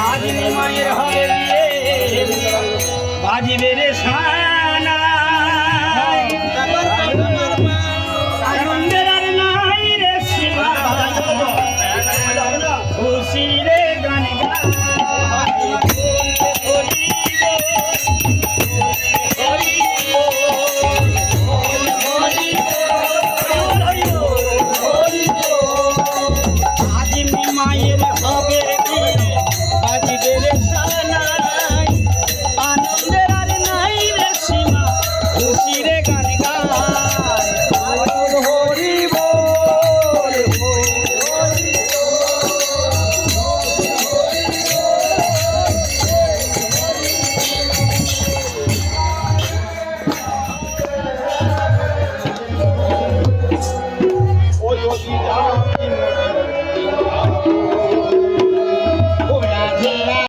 আজ মায়ের হবে বিয়ে বাজিবে রে সানা আনন্দের আর নাই রে সীমা খুশি রে